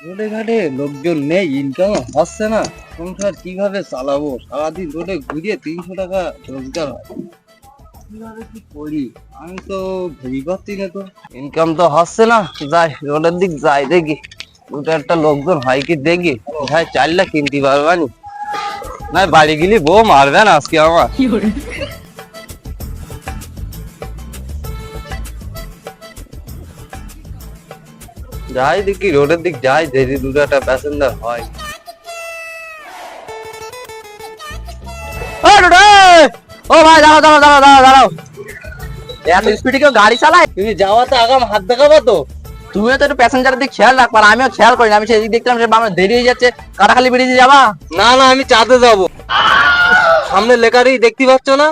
রোডে ঘাটে লোকজন নেই, ইনকাম হচ্ছে না, সংসার কিভাবে চালাবো? সারাদিন রোডে ঘুরিয়ে 300 টাকা রোজগার হয়, কিভাবে কি করি আমি তো ভেবে পাচ্ছি না। তো ইনকাম তো হচ্ছে না, যাই রোডের দিক যাই দেখি, দুটো একটা লোকজন হয় কি দেখি। ভাই চালটা কিনতে পারবানি না, বাড়ি গেলি বউ মারবে না আজকে আমার। যাই দেখি রোডের দিক যাই, যদি দুটো একটা প্যাসেঞ্জার হয়। ও ভাই দাঁড়াও দাঁড়াও দাঁড়াও দাঁড়াও দাঁড়াও, এত স্পিডে কেউ গাড়ি চালায়? তুমি যাওয়াতে আগাম হাত দেখাবো তো। তুমিও তো একটু প্যাসেঞ্জারের দিক খেয়াল রাখবা, আমিও খেয়াল করি না। আমি সেদিক দেখলাম যে আমার দেরি হয়ে যাচ্ছে, কাটাখালি ব্রিজে যাবা। না না, আমি চাঁদে যাবো, সামনে লেখারই দেখতে পাচ্ছ না?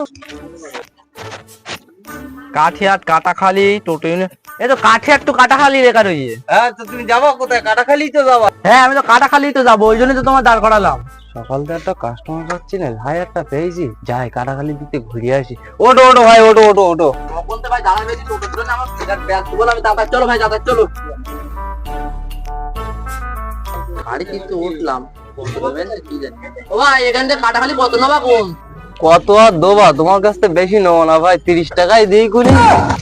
কাঠিয়াট কাটাখালি টোটো ইউনিয়ন, এই তো কাঠিয়াট টু কাটাখালি লেখা রয়েছে। হ্যাঁ, তো তুমি যাবা কোথায়? কাটাখালি তো যাবা। হ্যাঁ আমি তো কাটাখালি তো যাবো, ওই জন্য তো তোমার দাঁড় করালাম। সকাল থেকে একটা কাস্টমার পাচ্ছি না, ভাই একটা পেয়েছি, যাই কাটাখালি দিতে ঘুরে আসি। ওটো ওটো ভাই, ওটো ওটো ওটো। বলতে ভাই দাঁড়াবে, টোটোর জন্য আমার ব্যাগ বলে আমি দাদা চলো ভাই, দাদা চলো। গাড়ি কিন্তু উঠলাম, ও ভাই এখান থেকে কাটাখালি কত নেবা কোন? কত আর দেবা? তোমার কাছ থেকে বেশি নেবো না ভাই, 30 টাকাই দিই কুড়ি।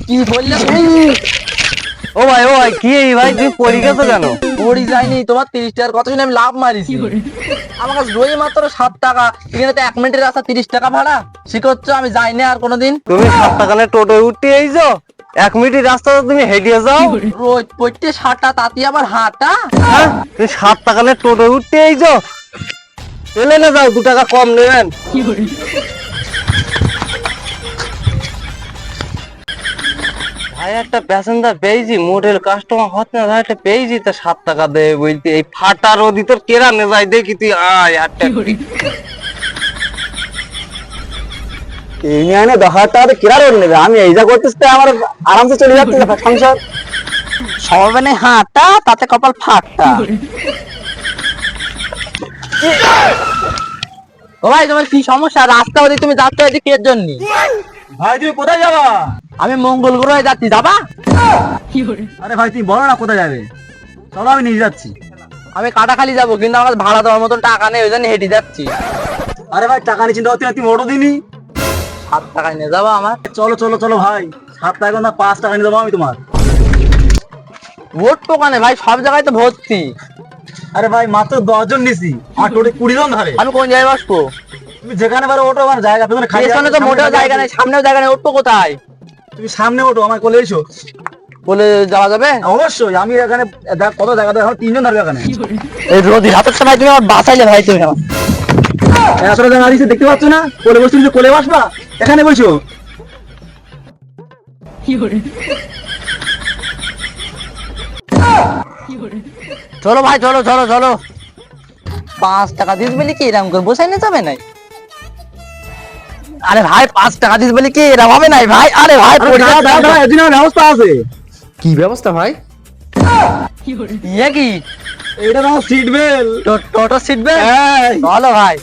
কি বললে? ও ভাই ও ভাই, কি এই ভাই তুমি পড়ে গেছো কেন? পড়ি যায়নি, তোমার 30 টাকার কথা শুনে আমি লাভ মারিছি। আমার কাছে রয়ে মাত্র 7 টাকা, এখানে তো 1 মিনিটের রাস্তা 30 টাকা ভাড়া। শিখছো আমি যাইনি আর কোনোদিন। তুমি 7 টাকা টোটোয় উঠতে এইছো, 1 মিনিটের রাস্তা তো তুমি হেঁটে যাও। রোজ পড়তে 60টা, তাতে আবার হাঁটা। হ্যাঁ, তুমি 7 টাকা টোটোয় উঠতে এইছো, চলে না যাও, 2 টাকা কম নেবেন। ভাই একটা প্যাসেঞ্জার পেয়েছি, মোটেল কাস্টমার হচ্ছে না, ভাই একটা পেয়েছি, তা 7 টাকা দেবে বলতে। এই ফাটা রোদি তোর কেরা নে যায় দেখি, তুই আয় একটা ইউনিয়নে 10,000 টাকা কিরা রোড নেবে? আমি এই যা করতেছি তো আমার আরামসে চলে যাচ্ছে সংসার। সমানে হাঁটা, তাতে কপাল ফাটা। ও ভাই তোমার কি সমস্যা? রাস্তা ওদিকে তুমি যাচ্ছ এদিকে এর জন্য? ভাই তুমি কোথায় যাবা? আমি মঙ্গল গ্রহে যাচ্ছি, যাবা? আরে ভাই তুমি বলো না কোথায় যাবে, চলো আমি নিয়ে যাচ্ছি। আমি কাটাখালি যাবো, কিন্তু আমার কাছে ভাড়া দেওয়ার মতন টাকা নেই, ওই জন্য হেঁটে যাচ্ছি। আরে ভাই টাকা নিয়ে চিন্তা করতে না, তুমি অটো দিনি। 7 টাকায় নিয়ে যাবো আমার? চলো চলো চলো ভাই, 7 টাকা না 5 টাকা নিয়ে যাবো আমি তোমার। ভোট টোকানে ভাই, সব জায়গায় তো ভর্তি। আরে ভাই মাত্র 10 জন নিছি, আমার টোটে 20 জন ধরে। আমি কোন জায়গায় বসবো? তুমি যেখানে পারো ওটো, আমার জায়গা পেছনে খালি পেছনে তো মোটেও জায়গা নেই, সামনেও জায়গা নেই, উঠবো কোথায়? তুমি সামনে ওটো, আমার কোলে এসো। বলে যাওয়া যাবে? অবশ্যই, আমি এখানে দেখ কত জায়গা, দেখো 3 জন ধরবে এখানে। এই রোদি হাতের সময় তুমি আমার বাঁচাইলে ভাই, তুমি আমার। আসলে জায়গা দিচ্ছে, দেখতে পাচ্ছ না? কোলে বসছি, তুমি কোলে বসবা, এখানে বসো। চলো ভাই চলো চলো চলো। 5 টাকা দিস বলি কি এরকম করে বসাই নিয়ে যাবে নাই? আরে ভাই 5 টাকা দিস বলি কি এরকম হবে নাই ভাই? আরে ভাই পড়ে দাঁড়া দাঁড়া দাঁড়া, এদিন আমার ব্যবস্থা আছে। কি ব্যবস্থা ভাই? ইয়ে কি? এটা আমার সিট বেল্ট। টোটো সিট বেল্ট? হ্যাঁ বলো ভাই।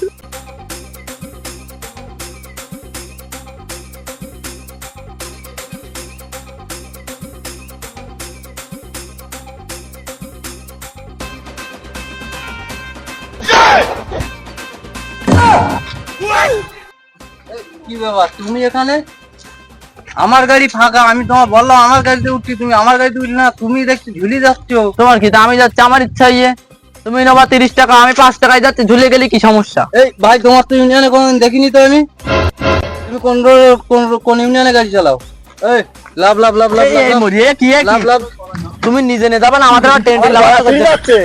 কি ব্যাপার তুমি এখানে? আমার গাড়ি ফাঁকা, আমি তোমার বললাম আমার গাড়িতে উঠছি, তুমি আমার গাড়িতে উঠলি না, তুমি দেখছি ঝুলি যাচ্ছ। তোমার কি? তা আমি যাচ্ছি আমার ইচ্ছা, ইয়ে তুমি নেবা 30 টাকা, আমি 5 টাকায় যাচ্ছি, ঝুলে গেলে কি সমস্যা? এই ভাই তোমার তো ইউনিয়নে কোনোদিন দেখিনি তো আমি, তুমি কোন ইউনিয়নে গাড়ি চালাও? এই লাভ লাভ লাভ লাভ এই মরিয়ে কি এ কি? লাভ লাভ। তুমি নিজে নিয়ে যাবে না, আমাদের আবার টেন্টে লাভ যাচ্ছে।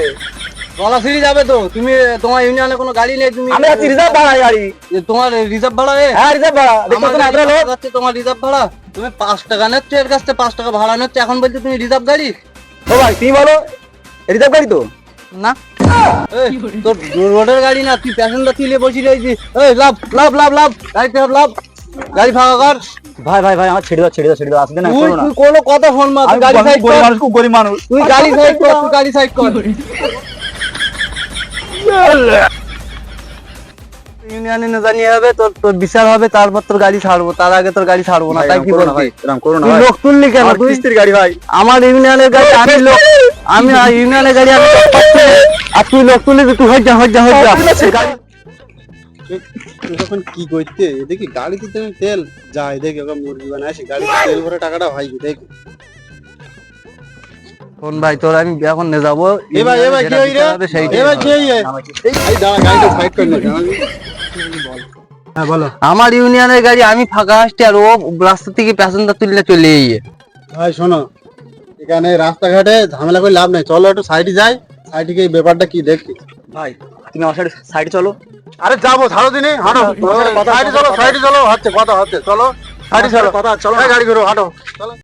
গলাছিড়ি যাবে তো তুমি, তোমার ইউনিয়নে কোনো গাড়ি নেই, তুমি আমি আছি রিজার্ভ ভাড়া গাড়ি। তোমার রিজার্ভ ভাড়া? হ্যাঁ রিজার্ভ ভাড়া, দেখতে আমার পাচ্ছ না গাড়ি এত লোক? পাওয়া যাচ্ছে, তোমার রিজার্ভ ভাড়া? তুমি 5 টাকা নিচ্ছ এর কাছ থেকে, 5 টাকা ভাড়া নিচ্ছ, এখন বলছো তুমি রিজার্ভ গাড়ি? ও ভাই তুমি বলো, রিজার্ভ গাড়ি তো? না। এই, তোর রোডের গাড়ি না, তুই প্যাসেঞ্জার তুলে বসে রয়েছিস। এই লাভ লাভ লাভ লাভ, গাড়িতে লাভ, গাড়ি ফাঁকা কর। ভাই ভাই ভাই আমার ছেড়ে দাও ছেড়ে দাও ছেড়ে দাও, আসবে না, তুই করো না। তুই কোনো কথা ফোন মার, আমি গাড়ি সাইড গরিব কর, মানুষ, খুব গরিব মানুষ। তুই গাড়ি সাইড কর, তুই গাড়ি সাইড কর। ইউনিয়নে না জানিয়ে হবে, তোর তোর বিচার হবে, তারপর তোর গাড়ি ছাড়বো, তার আগে তোর গাড়ি ছাড়বো না। তাই কি বলবি? এরকম করো না তুই ভাই, লোক তুললি কেন? আমার তুই কিস্তির গাড়ি ভাই। আমার ইউনিয়নের গাড়ি, আমি লোক, আমি ইউনিয়নের গাড়ি আমি লোক পাচ্ছি, আর তুই লোক তুললি, তুই হয়ে যা হয়ে যা হয়ে যা। তুই তখন কি করতে দেখি গাড়িতে তুমি তেল যাই দেখি ওকে মুরগি বানায় আসি গাড়িতে তেল ভরে টাকাটা হয় কি দেখি। শোন ভাই, তোর আমি এখন নিয়ে যাবো। এ ভাই কি হই রে? এ ভাই কি হই রে? এই দাঁড়া গাড়িটা সাইড করে নে। হ্যাঁ বলো। আমার ইউনিয়নের গাড়ি আমি ফাঁকা আসছি, আর ও রাস্তা থেকে প্যাসেঞ্জার তুললে চলে গিয়ে। ভাই শোনো, এখানে রাস্তাঘাটে ঝামেলা করে লাভ নাই, চলো একটু সাইডে যাই, সাইডে গিয়ে এই ব্যাপারটা কি দেখি। ভাই তুমি আমার সাইডে চলো। আরে যাবো, ছাড়ো দিনে হাঁটো, সাইডে চলো, সাইডে চলো, হচ্ছে কথা হচ্ছে, চলো সাইডে চলো, কথা চলো। এই গাড়ি করো, হাঁটো চলো।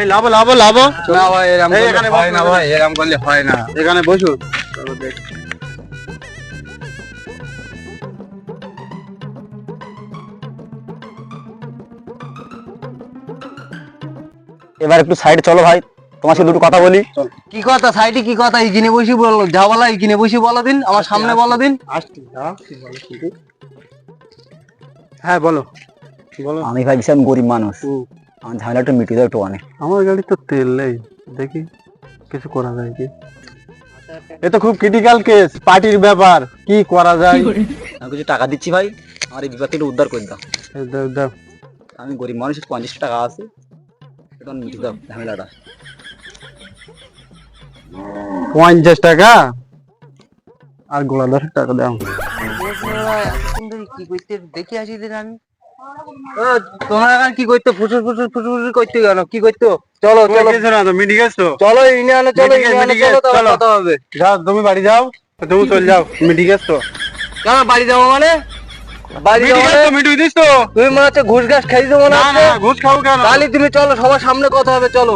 এই লাভ লাভ লাভ, না ভাই, এরকম এই করলে এখানে হয় না বসো। ভাই, এরকম করলে হয় না। এখানে বসো, চলো দেখ। এবার একটু সাইডে চলো ভাই, তোমার সাথে দুটো কথা বলি। কি কথা সাইডে, কি কথা? এইখানে বসি বলো, যা বলা এইখানে বসি বলা দিন, আমার সামনে বলা দিন। আসছি আসছি, বলো কিন্তু। হ্যাঁ বলো বলো। আমি ভাই বিশাল গরিব মানুষ, হুম। আমার ঝামেলা একটু মিটিয়ে দাও একটু অনেক। আমার গাড়ি তো তেল নেই, দেখি কিছু করা যায় কি। এ তো খুব ক্রিটিক্যাল কেস, পার্টির ব্যাপার, কি করা যায়? আমি কিছু টাকা দিচ্ছি ভাই, আমার এই বিপদ থেকে উদ্ধার করে দাও। এই দাও, দাও। আমি গরিব মানুষ, 50 টাকা আছে, একটু মিটিয়ে দাও ঝামেলাটা। 50 টাকা আর গোলা 10 টাকা দাও। কি করতে দেখি আসি দিন আমি। তোমরা এখন কি করতে ফুসুর ফুসুর ফুসুর ফুসুর করতে গেল? কি করতে? চলো চলো কিছু না তো, মিটি গেছো? চলো ইউনিয়নে, চলো মিটিং এ, ইউনিয়নে মিটিং এ, চলো, তারপর চলো। কথা হবে। যাও তুমি বাড়ি যাও, তুমি চলে যাও, মিটি গেছো? কেন বাড়ি যাবো মানে? বাড়ি মিটি যাবো গেছো, মানে? মিটি দিস তো? তুমি মনে হচ্ছে ঘুষ ঘাস খাইছো মনে না হচ্ছে। না, ঘুষ খাও কেন? তাহলে তুমি চলো, সবার সামনে কথা হবে, চলো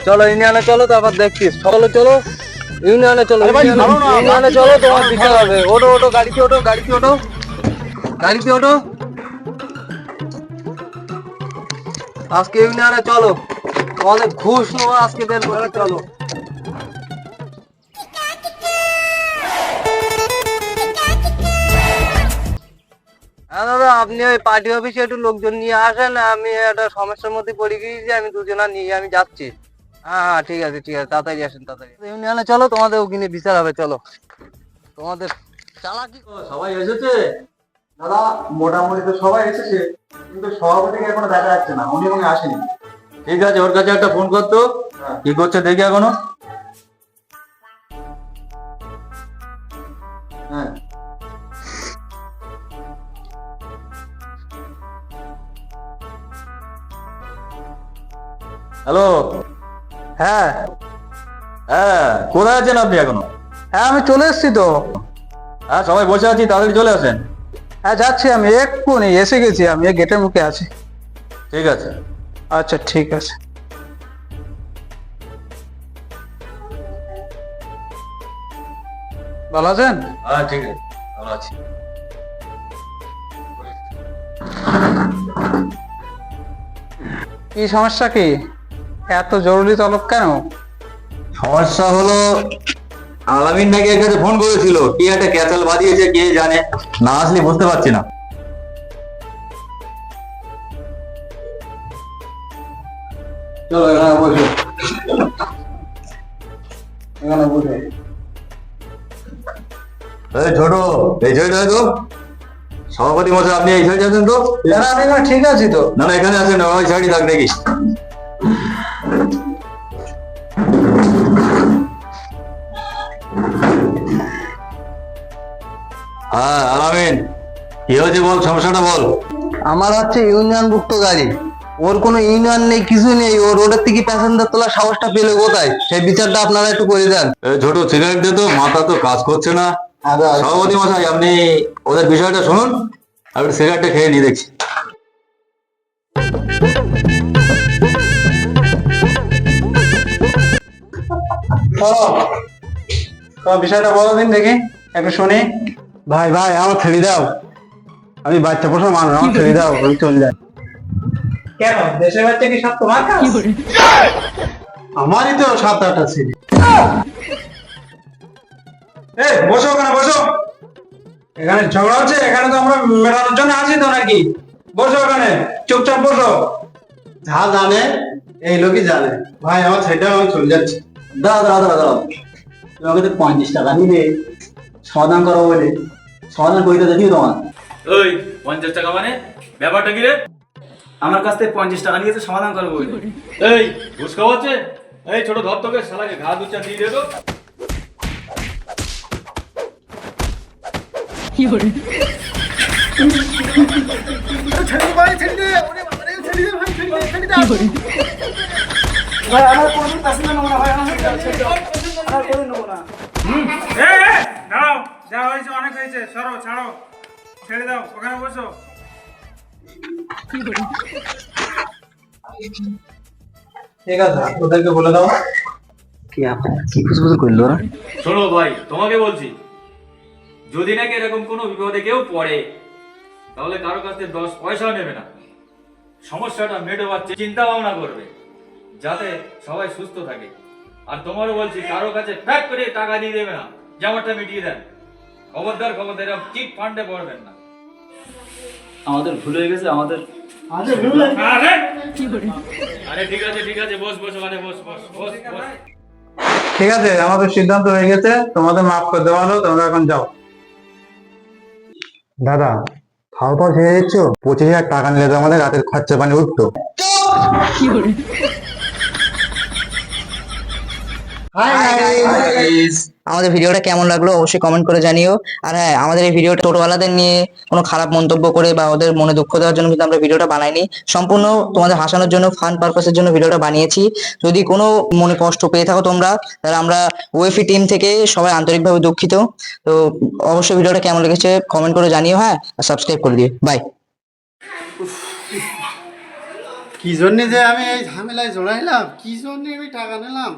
চলো ইউনিয়নে চলো, তারপর দেখছিস। চলো চলো ইউনিয়নে চলো, আরে ভাই, ইউনিয়নে ছাড়ো না, ইউনিয়নে চলো, তোমার বিচার হবে। ওঠো ওঠো, গাড়িতে ওঠো, গাড়িতে ওঠো, গাড়িতে ওঠো। আজকে ইউনিয়নে চলো, তোমাদের ঘুষ নেওয়া আজকে বের করে চলো। হ্যাঁ দাদা, আপনি ওই পার্টি অফিসে একটু লোকজন নিয়ে আসেন, আমি একটা সমস্যার মধ্যে পড়ে গিয়েছি, আমি দুজনা নিয়ে আমি যাচ্ছি। হ্যাঁ হ্যাঁ ঠিক আছে ঠিক আছে, তাড়াতাড়ি আসেন তাড়াতাড়ি। ইউনিয়নে চলো, তোমাদের ওখানে বিচার হবে, চলো। তোমাদের চালাকি। সবাই এসেছে দাদা? মোটামুটি তো সবাই এসেছে, কিন্তু সভাপতিকে এখনো দেখা যাচ্ছে না, উনি মনে আসেনি। ঠিক আছে, ওর কাছে একটা ফোন করতো, কি করছে দেখি এখনো। হ্যাঁ হ্যালো, হ্যাঁ হ্যাঁ কোথায় আছেন আপনি এখনো? হ্যাঁ, আমি চলে এসেছি তো। হ্যাঁ সবাই বসে আছি, তাড়াতাড়ি চলে আসেন। হ্যাঁ যাচ্ছি, আমি এক্ষুনি এসে গেছি, আমি এই গেটের মুখে আছি। ঠিক আছে। আচ্ছা ঠিক আছে। ভালো আছেন? হ্যাঁ ঠিক আছে, ভালো আছি। কি সমস্যা, কি এত জরুরি তলব কেন? সমস্যা হলো আলামিন নাকি এর কাছে ফোন করেছিল, কি একটা ক্যাচাল বাজিয়েছে কে জানে, না আসলে বুঝতে পারছি না। চলো এখানে বসো, এখানে বসো। এই ছোট, এই সাইডে তো সভাপতি মশাই, আপনি এই সাইডে আছেন তো? ঠিক আছে তো। না না, এখানে আছেন, ওই সাইডে থাক দেখি। হ্যাঁ আলামিন, কি হয়েছে বল, সমস্যাটা বল। আমার হচ্ছে ইউনিয়ন ভুক্ত গাড়ি, ওর কোনো ইউনিয়ন নেই, কিছু নেই, ও রোডের থেকে প্যাসেঞ্জার তোলার সাহসটা পেলে কোথায়? সেই বিচারটা আপনারা একটু করে দেন। এই ছোট, সিগারেট দে তো, মাথা তো কাজ করছে না। সভাপতি মশাই, আপনি ওদের বিষয়টা শুনুন, আমি সিগারেটটা খেয়ে নিয়ে দেখছি। তোমার বিষয়টা বলো দিন দেখি, একটু শুনি। ভাই ভাই আমার ছেড়ে দাও, আমি বাচ্চা পোষা মানুষ, আমার ছেড়ে দাও, আমি চলে যাই। কেন, দেশের বাচ্চা কি সব তোমার কাজ? আমারই তো 7-8টা ছেলে। এই বসো, ওখানে বসো। এখানে ঝগড়া হচ্ছে, এখানে তো আমরা মেটানোর জন্য আছি তো নাকি? বসো ওখানে, চুপচাপ বসো। যা জানে এই লোকই জানে। ভাই আমার ছেড়ে দাও, আমি চলে যাচ্ছি। দাঁড়াও দাঁড়াও দাঁড়াও দাঁড়াও, তোমাকে তো 35 টাকা নিবে সমাধান করো বলে, সমাধান করিতে দেখি তোমার। ওই 50 টাকা মানে ব্যাপারটা কি রে? আমার কাছ থেকে 50 টাকা নিয়েছে সমাধান করবো বলে। এই ঘুষ খাওয়াচ্ছে? এই ছোট ধর তোকে, শালাকে ঘা দুচ্চা দিয়ে দে তো। দাঁড়াও, যা হয়েছে অনেক হয়েছে, সরো, ছাড়ো, ছেড়ে দাও, ওখানে বসো। ঠিক আছে, ওদেরকে বলে দাও। শোনো ভাই, তোমাকে বলছি, যদি নাকি এরকম কোনো বিপদে কেউ পড়ে, তাহলে কারো কাছ থেকে 10 পয়সাও নেবে না। সমস্যাটা মেটাবার চিন্তা ভাবনা করবে, যাতে সবাই সুস্থ থাকে। আর তোমারও বলছি, কারো কাছে ফ্যাক করে টাকা দিয়ে দেবে না, যেমনটা মিটিয়ে দেন। খবরদার খবরদার, এরকম চিট ফান্ডে পড়বেন না। আমাদের ভুল হয়ে গেছে, আমাদের আরে আরে ঠিক আছে ঠিক আছে, বস বস ওখানে, বস বস বস বস। ঠিক আছে, আমাদের সিদ্ধান্ত হয়ে গেছে, তোমাদের মাফ করে দেওয়া হলো, তোমরা এখন যাও। দাদা খাওয়া পাওয়া ছেড়ে দিচ্ছ, 25,000 টাকা নিলে তো আমাদের রাতের খরচা পানি উঠতো। আমাদের ভিডিওটা কেমন লাগলো অবশ্যই কমেন্ট করে জানিও। আর হ্যাঁ, আমাদের এই ভিডিওটা ছোটবেলাদের নিয়ে কোনো খারাপ মন্তব্য করে বা ওদের মনে দুঃখ দেওয়ার জন্য কিন্তু আমরা ভিডিওটা বানাইনি। সম্পূর্ণ তোমাদের হাসানোর জন্য, ফান পারপাসের জন্য ভিডিওটা বানিয়েছি। যদি কোনো মনে কষ্ট পেয়ে থাকো তোমরা, তাহলে আমরা ওয়েফি টিম থেকে সবাই আন্তরিকভাবে দুঃখিত। তো অবশ্যই ভিডিওটা কেমন লেগেছে কমেন্ট করে জানিও, হ্যাঁ, আর সাবস্ক্রাইব করে দিও। বাই। কি জন্য যে আমি এই ঝামেলায় জড়াইলাম, কি জন্য আমি টাকা নিলাম।